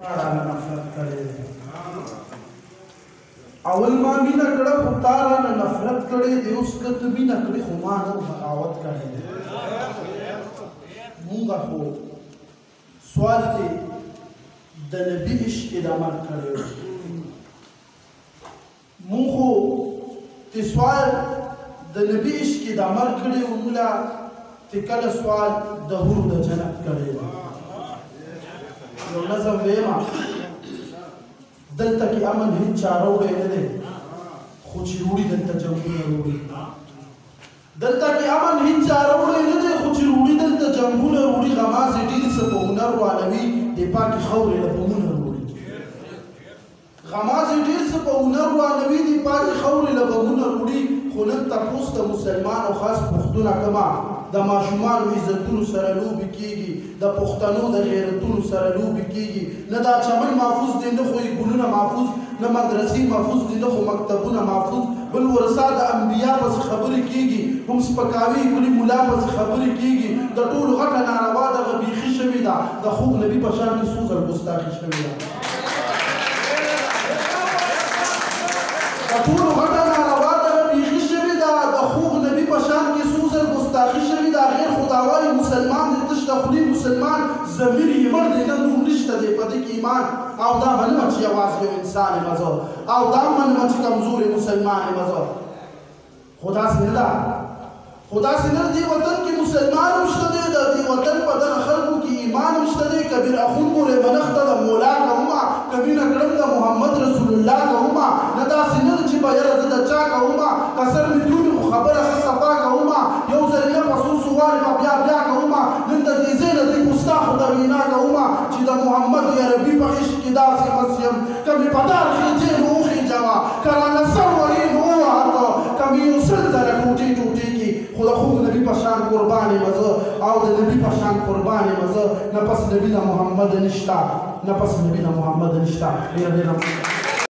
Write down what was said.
नफरत करे अवल मां मीना कड़ा उतारा न नफरत करे दे उसका तो मीना कड़ी खुमान और बगावत करे मुंगा हो सवाल ते द नबी इश्क इदामत करे मुंगो ते सवाल द नबी इश्क इदामत करे उमला ते कल सवाल दहूर द जन्नत करे यो नज़म वेमा दलता की अमन हित चारोड़े नदे खुचरूड़ी दलता जंगूल रूड़ी दलता की अमन हित चारोड़े नदे खुचरूड़ी दलता जंगूल रूड़ी गमाज़ डील से पहुनर वालवी दीपा की खौरे लबमुन रूड़ी गमाज़ डील से पहुनर वालवी दीपा की खौरे लबमुन रूड़ी खुलन तपुस्त मुसलमान और खास पुख्तुना कमा द माशुमान इज्जतुन सरलूब कीगी द पुख्तनो द गैरतुन सरलूब कीगी न दा चमन महफूज दे न कोई गुलना महफूज न मदरसी महफूज दे न को मकतबुना महफूज बल वरसा द अंबिया बस खबर कीगी हम स्पकावी कुली मुला बस खबर कीगी द टूल घटा नारवा द बीखी शविदा द खूब नबी पशान की सूजर गुस्ताखी शविदा द टूल घटा नारवा द बीखी शविदा द खूब नबी पशान की सूजर गुस्ताखी शविदा غیر خداوای مسلمان دې تشته خلی مسلمان ضمیر یې مړ دی نه نور نشته دی په دې کې ایمان او دا منمه چې یوازې یو انسان یې مزه او دا منمه چې کمزورې مسلمان یې مزه خو داسې نه ده خو داسې نه دې وطن کې مسلمان هم شته دی د دې وطن په دغه خلکو کې ایمان هم شته دی کبیر اخون پورې بنخته د مولا کومه کبینه کړم د محمد رسول الله کومه نه داسې نه چې به یاره زه د چا کومه کسر مې دونې خو خبره ښه صفا کومه یو ځل نه په څو سوال به بیا بیا کومه نن د دې ځای نه دې ګستاخو ته وینا کومه چې د محمد یا ربي په عشق کې داسې مست یم کمې په دار خېجې نو وخېجوه که رانه سر وهې نو ووهته کمې یو سل ځله ټوټې ټوټې کړي خو د خوږ نبي په شان قربان یم زه او د نبي په شان قربان یم زه نه پس نبي نه محمد نشته نه پس نبي نه محمد نشته ډېره ډېره